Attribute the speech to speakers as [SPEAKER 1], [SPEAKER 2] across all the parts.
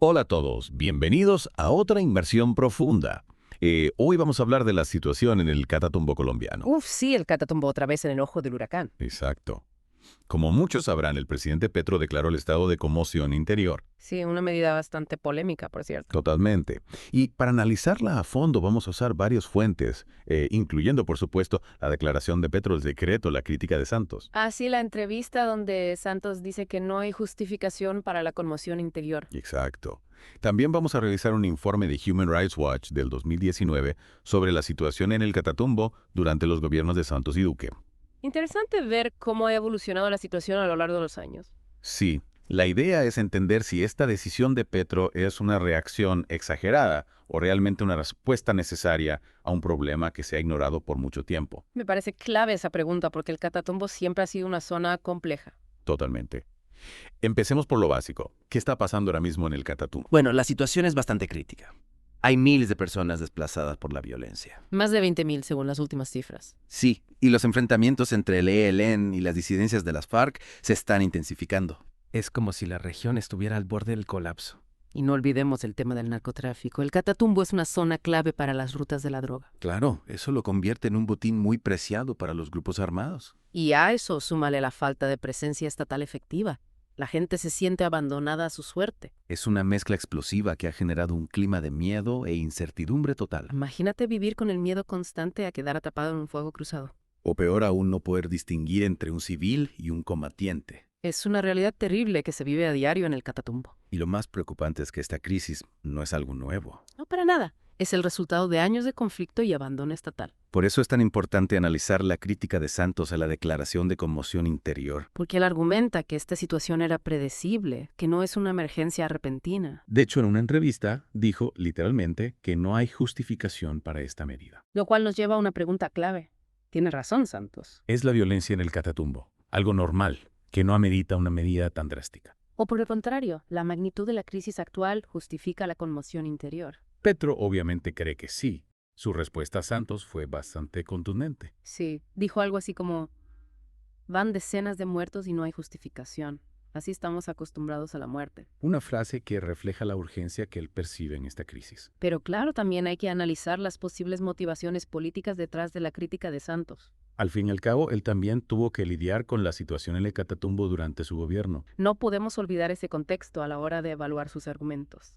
[SPEAKER 1] Hola a todos, bienvenidos a otra inmersión profunda. Hoy vamos a hablar de la situación en el Catatumbo colombiano.
[SPEAKER 2] Uf, sí, el Catatumbo otra vez en el ojo del huracán.
[SPEAKER 1] Exacto. Como muchos sabrán, el presidente Petro declaró el estado de conmoción interior.
[SPEAKER 2] Sí, una medida bastante polémica, por cierto.
[SPEAKER 1] Totalmente. Y para analizarla a fondo vamos a usar varias fuentes, incluyendo, por supuesto, la declaración de Petro, el decreto, la crítica de Santos.
[SPEAKER 2] Ah, sí, la entrevista donde Santos dice que no hay justificación para la conmoción interior.
[SPEAKER 1] Exacto. También vamos a revisar un informe de Human Rights Watch del 2019 sobre la situación en el Catatumbo durante los gobiernos de Santos y Duque.
[SPEAKER 2] Interesante ver cómo ha evolucionado la situación a lo largo de los años.
[SPEAKER 1] Sí, la idea es entender si esta decisión de Petro es una reacción exagerada o realmente una respuesta necesaria a un problema que se ha ignorado por mucho tiempo.
[SPEAKER 2] Me parece clave esa pregunta porque el Catatumbo siempre ha sido una zona compleja.
[SPEAKER 1] Totalmente. Empecemos por lo básico. ¿Qué está pasando ahora mismo en el Catatumbo?
[SPEAKER 3] Bueno, la situación es bastante crítica. Hay miles de personas desplazadas por la violencia.
[SPEAKER 2] Más de 20.000 según las últimas cifras.
[SPEAKER 3] Sí, y los enfrentamientos entre el ELN y las disidencias de las FARC se están intensificando.
[SPEAKER 4] Es como si la región estuviera al borde del colapso.
[SPEAKER 2] Y no olvidemos el tema del narcotráfico. El Catatumbo es una zona clave para las rutas de la droga.
[SPEAKER 3] Claro, eso lo convierte en un botín muy preciado para los grupos armados.
[SPEAKER 2] Y a eso súmale la falta de presencia estatal efectiva. La gente se siente abandonada a su suerte.
[SPEAKER 3] Es una mezcla explosiva que ha generado un clima de miedo e incertidumbre total.
[SPEAKER 2] Imagínate vivir con el miedo constante a quedar atrapado en un fuego cruzado.
[SPEAKER 3] O peor aún, no poder distinguir entre un civil y un combatiente.
[SPEAKER 2] Es una realidad terrible que se vive a diario en el Catatumbo.
[SPEAKER 3] Y lo más preocupante es que esta crisis no es algo nuevo.
[SPEAKER 2] No para nada. Es el resultado de años de conflicto y abandono estatal.
[SPEAKER 3] Por eso es tan importante analizar la crítica de Santos a la declaración de conmoción interior.
[SPEAKER 2] Porque él argumenta que esta situación era predecible, que no es una emergencia repentina.
[SPEAKER 5] De hecho, en una entrevista dijo literalmente que no hay justificación para esta medida.
[SPEAKER 2] Lo cual nos lleva a una pregunta clave. Tiene razón, Santos.
[SPEAKER 5] Es la violencia en el Catatumbo, algo normal, que no amerita una medida tan drástica.
[SPEAKER 2] O por el contrario, la magnitud de la crisis actual justifica la conmoción interior.
[SPEAKER 5] Petro obviamente cree que sí. Su respuesta a Santos fue bastante contundente.
[SPEAKER 2] Sí, dijo algo así como, van decenas de muertos y no hay justificación. Así estamos acostumbrados a la muerte.
[SPEAKER 5] Una frase que refleja la urgencia que él percibe en esta crisis.
[SPEAKER 2] Pero claro, también hay que analizar las posibles motivaciones políticas detrás de la crítica de Santos.
[SPEAKER 5] Al fin y al cabo, él también tuvo que lidiar con la situación en el Catatumbo durante su gobierno.
[SPEAKER 2] No podemos olvidar ese contexto a la hora de evaluar sus argumentos.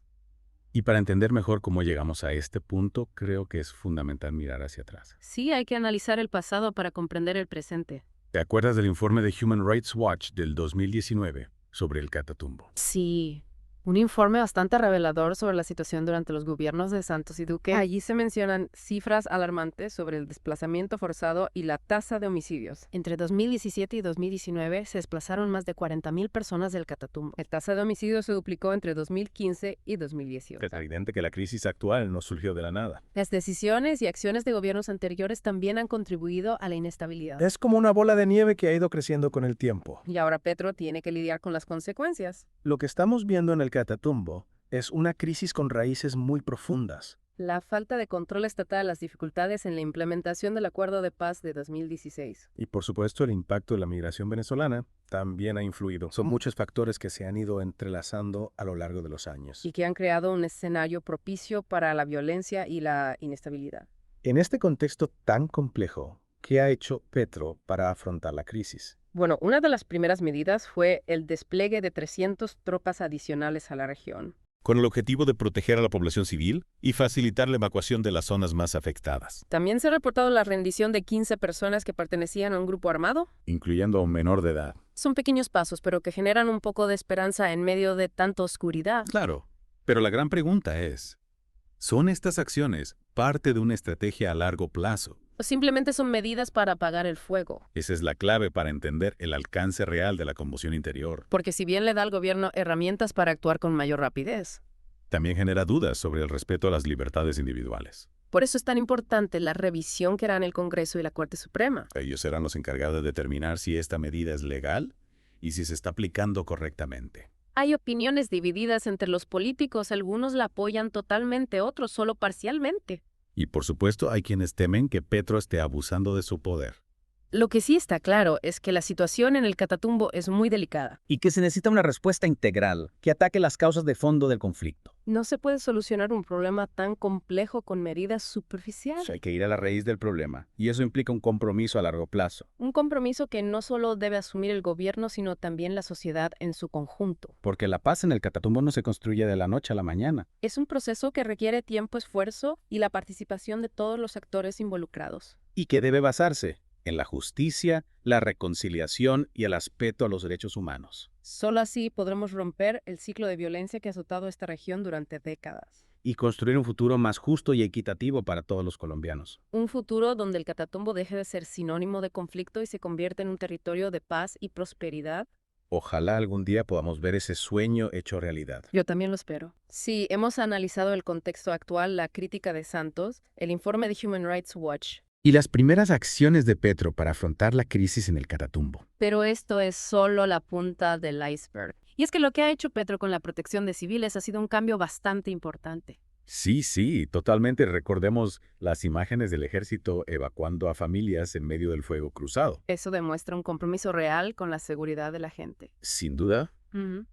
[SPEAKER 5] Y para entender mejor cómo llegamos a este punto, creo que es fundamental mirar hacia atrás.
[SPEAKER 2] Sí, hay que analizar el pasado para comprender el presente.
[SPEAKER 5] ¿Te acuerdas del informe de Human Rights Watch del 2019 sobre el Catatumbo?
[SPEAKER 2] Sí, un informe bastante revelador sobre la situación durante los gobiernos de Santos y Duque. Allí se mencionan cifras alarmantes sobre el desplazamiento forzado y la tasa de homicidios. Entre 2017 y 2019 se desplazaron más de 40.000 personas del Catatumbo. La tasa de homicidios se duplicó entre 2015 y 2018.
[SPEAKER 5] Es evidente que la crisis actual no surgió de la nada.
[SPEAKER 2] Las decisiones y acciones de gobiernos anteriores también han contribuido a la inestabilidad.
[SPEAKER 6] Es como una bola de nieve que ha ido creciendo con el tiempo.
[SPEAKER 2] Y ahora Petro tiene que lidiar con las consecuencias.
[SPEAKER 6] Lo que estamos viendo en el Catatumbo es una crisis con raíces muy profundas.
[SPEAKER 2] La falta de control estatal, las dificultades en la implementación del Acuerdo de Paz de 2016.
[SPEAKER 6] Y por supuesto el impacto de la migración venezolana también ha influido. Son muchos factores que se han ido entrelazando a lo largo de los años.
[SPEAKER 2] Y que han creado un escenario propicio para la violencia y la inestabilidad.
[SPEAKER 6] En este contexto tan complejo, ¿qué ha hecho Petro para afrontar la crisis?
[SPEAKER 2] Bueno, una de las primeras medidas fue el despliegue de 300 tropas adicionales a la región.
[SPEAKER 1] Con el objetivo de proteger a la población civil y facilitar la evacuación de las zonas más afectadas.
[SPEAKER 2] También se ha reportado la rendición de 15 personas que pertenecían a un grupo armado.
[SPEAKER 5] Incluyendo a un menor de edad.
[SPEAKER 2] Son pequeños pasos, pero que generan un poco de esperanza en medio de tanta oscuridad.
[SPEAKER 1] Claro, pero la gran pregunta es, ¿son estas acciones parte de una estrategia a largo plazo?
[SPEAKER 2] O simplemente son medidas para apagar el fuego.
[SPEAKER 1] Esa es la clave para entender el alcance real de la conmoción interior.
[SPEAKER 2] Porque si bien le da al gobierno herramientas para actuar con mayor rapidez,
[SPEAKER 1] También genera dudas sobre el respeto a las libertades individuales.
[SPEAKER 2] por eso es tan importante la revisión que harán el Congreso y la Corte Suprema.
[SPEAKER 1] Ellos serán los encargados de determinar si esta medida es legal y si se está aplicando correctamente.
[SPEAKER 2] Hay opiniones divididas entre los políticos, algunos la apoyan totalmente, otros solo parcialmente.
[SPEAKER 1] Y por supuesto hay quienes temen que Petro esté abusando de su poder.
[SPEAKER 2] Lo que sí está claro es que la situación en el Catatumbo es muy delicada.
[SPEAKER 7] Y que se necesita una respuesta integral que ataque las causas de fondo del conflicto.
[SPEAKER 2] No se puede solucionar un problema tan complejo con medidas superficiales.
[SPEAKER 6] Hay que ir a la raíz del problema, y eso implica un compromiso a largo plazo.
[SPEAKER 2] Un compromiso que no solo debe asumir el gobierno, sino también la sociedad en su conjunto.
[SPEAKER 6] Porque la paz en el Catatumbo no se construye de la noche a la mañana.
[SPEAKER 2] Es un proceso que requiere tiempo, esfuerzo y la participación de todos los actores involucrados.
[SPEAKER 6] Y que debe basarse en la justicia, la reconciliación y el respeto a los derechos humanos.
[SPEAKER 2] Solo así podremos romper el ciclo de violencia que ha azotado esta región durante décadas.
[SPEAKER 6] Y construir un futuro más justo y equitativo para todos los colombianos.
[SPEAKER 2] Un futuro donde el Catatumbo deje de ser sinónimo de conflicto y se convierta en un territorio de paz y prosperidad.
[SPEAKER 6] Ojalá algún día podamos ver ese sueño hecho realidad.
[SPEAKER 2] Yo también lo espero. Sí, hemos analizado el contexto actual, la crítica de Santos, el informe de Human Rights Watch.
[SPEAKER 5] Y las primeras acciones de Petro para afrontar la crisis en el Catatumbo.
[SPEAKER 2] Pero esto es solo la punta del iceberg. Y es que lo que ha hecho Petro con la protección de civiles ha sido un cambio bastante importante.
[SPEAKER 5] Sí, totalmente. Recordemos las imágenes del ejército evacuando a familias en medio del fuego cruzado.
[SPEAKER 2] Eso demuestra un compromiso real con la seguridad de la gente.
[SPEAKER 5] Sin duda,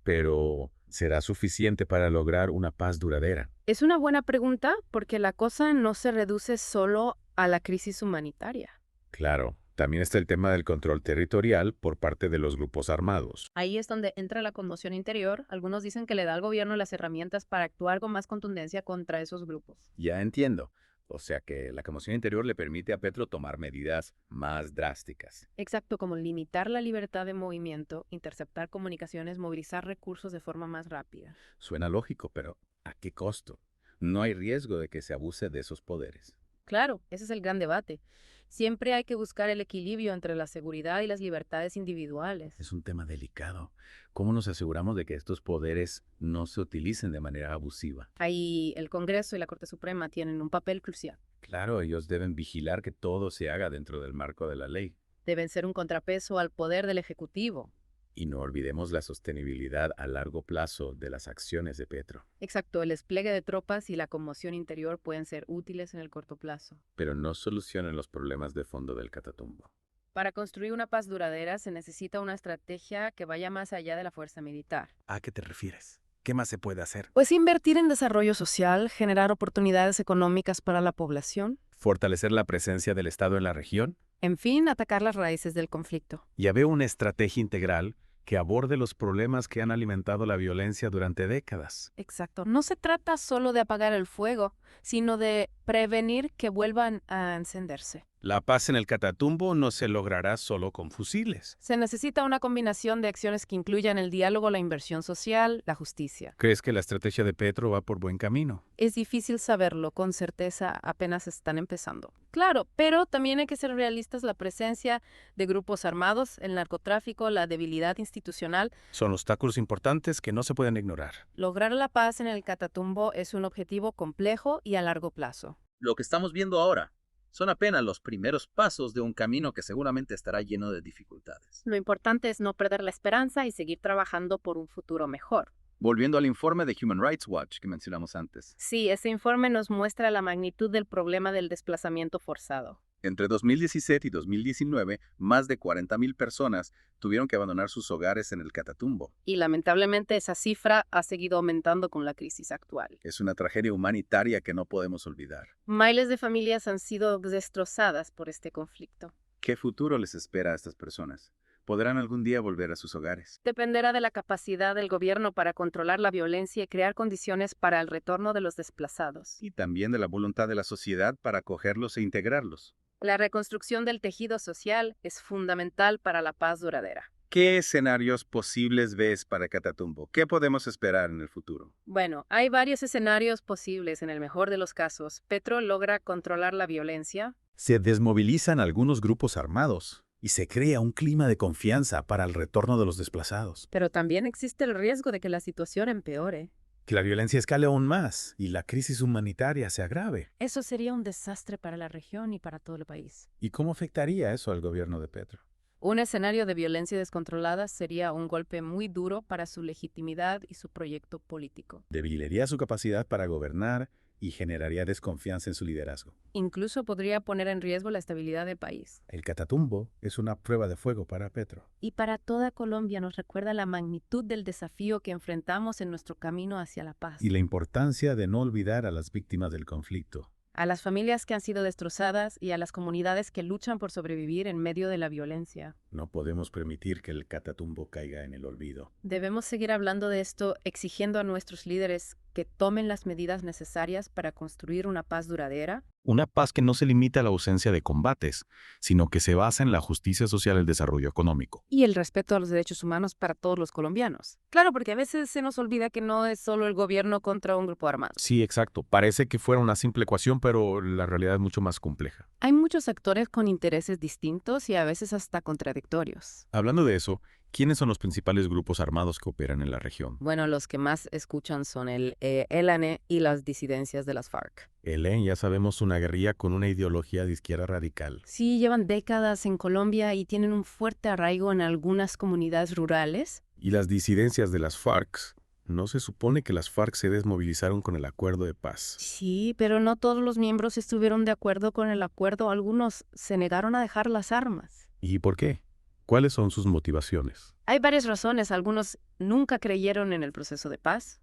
[SPEAKER 5] pero ¿será suficiente para lograr una paz duradera?
[SPEAKER 2] Es una buena pregunta porque la cosa no se reduce solo a la crisis humanitaria.
[SPEAKER 5] Claro, también está el tema del control territorial por parte de los grupos armados.
[SPEAKER 2] Ahí es donde entra la conmoción interior. Algunos dicen que le da al gobierno las herramientas para actuar con más contundencia contra esos grupos.
[SPEAKER 1] Ya entiendo. O sea que la conmoción interior le permite a Petro tomar medidas más drásticas.
[SPEAKER 2] Exacto, como limitar la libertad de movimiento, interceptar comunicaciones, movilizar recursos de forma más rápida.
[SPEAKER 1] Suena lógico, pero ¿a qué costo? No hay riesgo de que se abuse de esos poderes.
[SPEAKER 2] Claro, ese es el gran debate. Siempre hay que buscar el equilibrio entre la seguridad y las libertades individuales.
[SPEAKER 1] Es un tema delicado. ¿Cómo nos aseguramos de que estos poderes no se utilicen de manera abusiva?
[SPEAKER 2] Ahí el Congreso y la Corte Suprema tienen un papel crucial.
[SPEAKER 1] Claro, ellos deben vigilar que todo se haga dentro del marco de la ley.
[SPEAKER 2] Deben ser un contrapeso al poder del Ejecutivo.
[SPEAKER 1] Y no olvidemos la sostenibilidad a largo plazo de las acciones de Petro.
[SPEAKER 2] Exacto, el despliegue de tropas y la conmoción interior pueden ser útiles en el corto plazo.
[SPEAKER 1] Pero no solucionan los problemas de fondo del Catatumbo.
[SPEAKER 2] Para construir una paz duradera se necesita una estrategia que vaya más allá de la fuerza militar.
[SPEAKER 6] ¿A qué te refieres? ¿Qué más se puede hacer?
[SPEAKER 2] Pues invertir en desarrollo social, generar oportunidades económicas para la población,
[SPEAKER 6] ¿Fortalecer la presencia del Estado en la región?
[SPEAKER 2] en fin, atacar las raíces del conflicto.
[SPEAKER 6] Ya veo una estrategia integral que aborde los problemas que han alimentado la violencia durante décadas.
[SPEAKER 2] Exacto. No se trata solo de apagar el fuego, sino de prevenir que vuelvan a encenderse.
[SPEAKER 6] La paz en el Catatumbo no se logrará solo con fusiles.
[SPEAKER 2] Se necesita una combinación de acciones que incluyan el diálogo, la inversión social, la justicia.
[SPEAKER 6] ¿Crees que la estrategia de Petro va por buen camino?
[SPEAKER 2] Es difícil saberlo con certeza, apenas están empezando. Claro, pero también hay que ser realistas. La presencia de grupos armados, el narcotráfico, la debilidad institucional.
[SPEAKER 6] Son obstáculos importantes que no se pueden ignorar.
[SPEAKER 2] Lograr la paz en el Catatumbo es un objetivo complejo y a largo plazo.
[SPEAKER 8] Lo que estamos viendo ahora son apenas los primeros pasos de un camino que seguramente estará lleno de dificultades.
[SPEAKER 2] Lo importante es no perder la esperanza y seguir trabajando por un futuro mejor.
[SPEAKER 1] Volviendo al informe de Human Rights Watch que mencionamos antes.
[SPEAKER 2] Sí, ese informe nos muestra la magnitud del problema del desplazamiento forzado.
[SPEAKER 1] Entre 2017 y 2019, más de 40.000 personas tuvieron que abandonar sus hogares en el Catatumbo.
[SPEAKER 2] Y lamentablemente esa cifra ha seguido aumentando con la crisis actual.
[SPEAKER 1] Es una tragedia humanitaria que no podemos olvidar.
[SPEAKER 2] Miles de familias han sido destrozadas por este conflicto.
[SPEAKER 1] ¿Qué futuro les espera a estas personas? ¿Podrán algún día volver a sus hogares?
[SPEAKER 2] Dependerá de la capacidad del gobierno para controlar la violencia y crear condiciones para el retorno de los desplazados.
[SPEAKER 1] Y también de la voluntad de la sociedad para acogerlos e integrarlos.
[SPEAKER 2] La reconstrucción del tejido social es fundamental para la paz duradera.
[SPEAKER 1] ¿Qué escenarios posibles ves para Catatumbo? ¿Qué podemos esperar en el futuro?
[SPEAKER 2] Bueno, hay varios escenarios posibles. En el mejor de los casos, Petro logra controlar la violencia.
[SPEAKER 5] Se desmovilizan algunos grupos armados y se crea un clima de confianza para el retorno de los desplazados.
[SPEAKER 2] Pero también existe el riesgo de que la situación empeore.
[SPEAKER 5] Que la violencia escale aún más y la crisis humanitaria se agrave.
[SPEAKER 2] Eso sería un desastre para la región y para todo el país.
[SPEAKER 5] ¿Y cómo afectaría eso al gobierno de Petro?
[SPEAKER 2] Un escenario de violencia descontrolada sería un golpe muy duro para su legitimidad y su proyecto político.
[SPEAKER 5] Debilitaría su capacidad para gobernar y generaría desconfianza en su liderazgo.
[SPEAKER 2] Incluso podría poner en riesgo la estabilidad del país.
[SPEAKER 6] El Catatumbo es una prueba de fuego para Petro.
[SPEAKER 2] Y para toda Colombia nos recuerda la magnitud del desafío que enfrentamos en nuestro camino hacia la paz.
[SPEAKER 5] Y la importancia de no olvidar a las víctimas del conflicto.
[SPEAKER 2] A las familias que han sido destrozadas y a las comunidades que luchan por sobrevivir en medio de la violencia.
[SPEAKER 5] No podemos permitir que el Catatumbo caiga en el olvido.
[SPEAKER 2] Debemos seguir hablando de esto, exigiendo a nuestros líderes que tomen las medidas necesarias para construir una paz duradera.
[SPEAKER 1] Una paz que no se limita a la ausencia de combates, sino que se basa en la justicia social y el desarrollo económico.
[SPEAKER 2] Y el respeto a los derechos humanos para todos los colombianos. Claro, porque a veces se nos olvida que no es solo el gobierno contra un grupo armado.
[SPEAKER 9] Sí, exacto. Parece que fuera una simple ecuación, pero la realidad es mucho más compleja.
[SPEAKER 2] Hay muchos actores con intereses distintos y a veces hasta contradictorios.
[SPEAKER 9] Hablando de eso, ¿quiénes son los principales grupos armados que operan en la región?
[SPEAKER 2] Bueno, los que más escuchan son el ELN y las disidencias de las FARC.
[SPEAKER 5] El ELN, ya sabemos, una guerrilla con una ideología de izquierda radical.
[SPEAKER 2] Sí, llevan décadas en Colombia y tienen un fuerte arraigo en algunas comunidades rurales.
[SPEAKER 5] Y las disidencias de las FARC. ¿No se supone que las FARC se desmovilizaron con el acuerdo de paz?
[SPEAKER 2] Sí, pero no todos los miembros estuvieron de acuerdo con el acuerdo. Algunos se negaron a dejar las armas.
[SPEAKER 5] ¿Y por qué? ¿Cuáles son sus motivaciones?
[SPEAKER 2] Hay varias razones. Algunos nunca creyeron en el proceso de paz.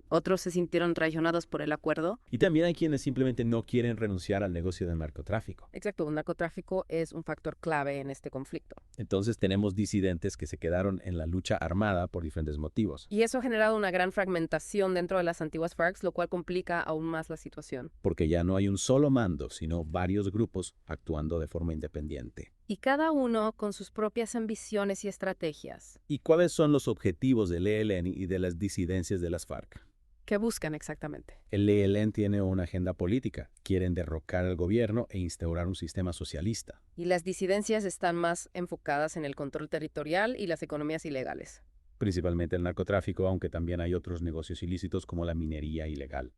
[SPEAKER 2] Otros se sintieron traicionados por el acuerdo.
[SPEAKER 10] Y también hay quienes simplemente no quieren renunciar al negocio del narcotráfico.
[SPEAKER 2] Exacto, un narcotráfico es un factor clave en este conflicto.
[SPEAKER 10] Entonces tenemos disidentes que se quedaron en la lucha armada por diferentes motivos.
[SPEAKER 2] Y eso ha generado una gran fragmentación dentro de las antiguas FARC, lo cual complica aún más la situación.
[SPEAKER 10] Porque ya no hay un solo mando, sino varios grupos actuando de forma independiente.
[SPEAKER 2] Y cada uno con sus propias ambiciones y estrategias.
[SPEAKER 10] ¿Y cuáles son los objetivos del ELN y de las disidencias de las FARC?
[SPEAKER 2] ¿Qué buscan exactamente?
[SPEAKER 10] El ELN tiene una agenda política. Quieren derrocar al gobierno e instaurar un sistema socialista.
[SPEAKER 2] Y las disidencias están más enfocadas en el control territorial y las economías ilegales.
[SPEAKER 10] Principalmente el narcotráfico, aunque también hay otros negocios ilícitos como la minería ilegal.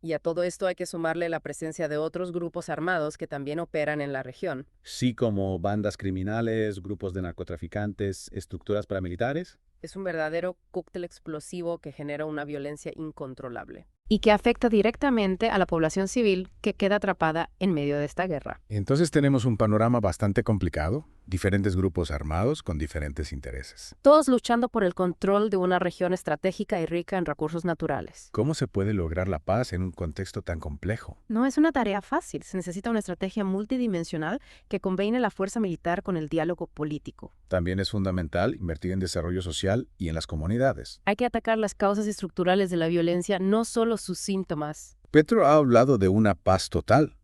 [SPEAKER 2] Y a todo esto hay que sumarle la presencia de otros grupos armados que también operan en la región.
[SPEAKER 10] Sí, como bandas criminales, grupos de narcotraficantes, estructuras paramilitares.
[SPEAKER 2] Es un verdadero cóctel explosivo que genera una violencia incontrolable. Y que afecta directamente a la población civil que queda atrapada en medio de esta guerra.
[SPEAKER 6] Entonces tenemos un panorama bastante complicado, diferentes grupos armados con diferentes intereses.
[SPEAKER 2] Todos luchando por el control de una región estratégica y rica en recursos naturales.
[SPEAKER 6] ¿Cómo se puede lograr la paz en un contexto tan complejo?
[SPEAKER 2] No es una tarea fácil, se necesita una estrategia multidimensional que combine la fuerza militar con el diálogo político.
[SPEAKER 6] También es fundamental invertir en desarrollo social y en las comunidades.
[SPEAKER 2] Hay que atacar las causas estructurales de la violencia, no solo sus síntomas.
[SPEAKER 6] Petro ha hablado de una paz total.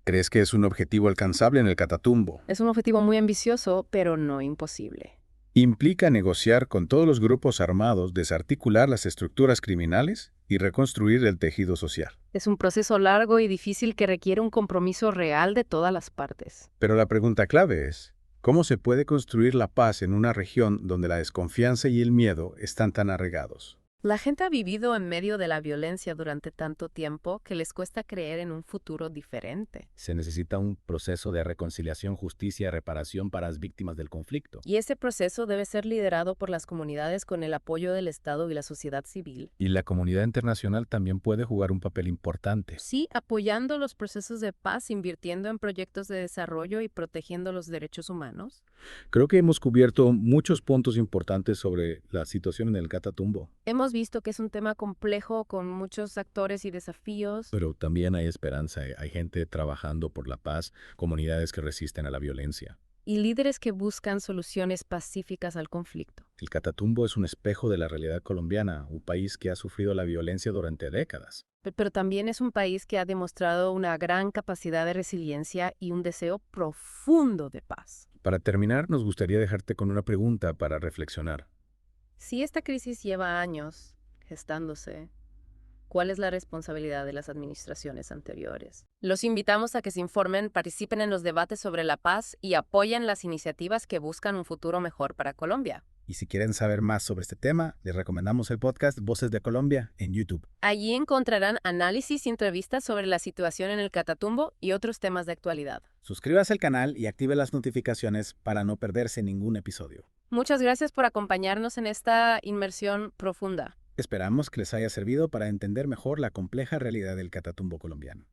[SPEAKER 6] ¿Crees que es un objetivo alcanzable en el Catatumbo?
[SPEAKER 2] Es un objetivo muy ambicioso, pero no imposible.
[SPEAKER 6] Implica negociar con todos los grupos armados, desarticular las estructuras criminales y reconstruir el tejido social.
[SPEAKER 2] Es un proceso largo y difícil que requiere un compromiso real de todas las partes.
[SPEAKER 6] Pero la pregunta clave es, ¿cómo se puede construir la paz en una región donde la desconfianza y el miedo están tan arraigados?
[SPEAKER 2] La gente ha vivido en medio de la violencia durante tanto tiempo que les cuesta creer en un futuro diferente.
[SPEAKER 10] Se necesita un proceso de reconciliación, justicia y reparación para las víctimas del conflicto.
[SPEAKER 2] Y ese proceso debe ser liderado por las comunidades con el apoyo del Estado y la sociedad civil.
[SPEAKER 6] Y la comunidad internacional también puede jugar un papel importante.
[SPEAKER 2] Sí, apoyando los procesos de paz, invirtiendo en proyectos de desarrollo y protegiendo los derechos humanos.
[SPEAKER 6] Creo que hemos cubierto muchos puntos importantes sobre la situación en el Catatumbo.
[SPEAKER 2] Hemos visto que es un tema complejo con muchos actores y desafíos.
[SPEAKER 6] Pero también hay esperanza, hay gente trabajando por la paz, comunidades que resisten a la violencia.
[SPEAKER 2] Y líderes que buscan soluciones pacíficas al conflicto.
[SPEAKER 6] El Catatumbo es un espejo de la realidad colombiana, un país que ha sufrido la violencia durante décadas.
[SPEAKER 2] Pero también es un país que ha demostrado una gran capacidad de resiliencia y un deseo profundo de paz.
[SPEAKER 6] Para terminar, nos gustaría dejarte con una pregunta para reflexionar.
[SPEAKER 2] Si esta crisis lleva años gestándose, ¿cuál es la responsabilidad de las administraciones anteriores? Los invitamos a que se informen, participen en los debates sobre la paz y apoyen las iniciativas que buscan un futuro mejor para Colombia.
[SPEAKER 6] Y si quieren saber más sobre este tema, les recomendamos el podcast Voces de Colombia en YouTube.
[SPEAKER 2] Allí encontrarán análisis y entrevistas sobre la situación en el Catatumbo y otros temas de actualidad.
[SPEAKER 6] Suscríbase al canal y active las notificaciones para no perderse ningún episodio.
[SPEAKER 2] Muchas gracias por acompañarnos en esta inmersión profunda.
[SPEAKER 10] Esperamos que les haya servido para entender mejor la compleja realidad del Catatumbo colombiano.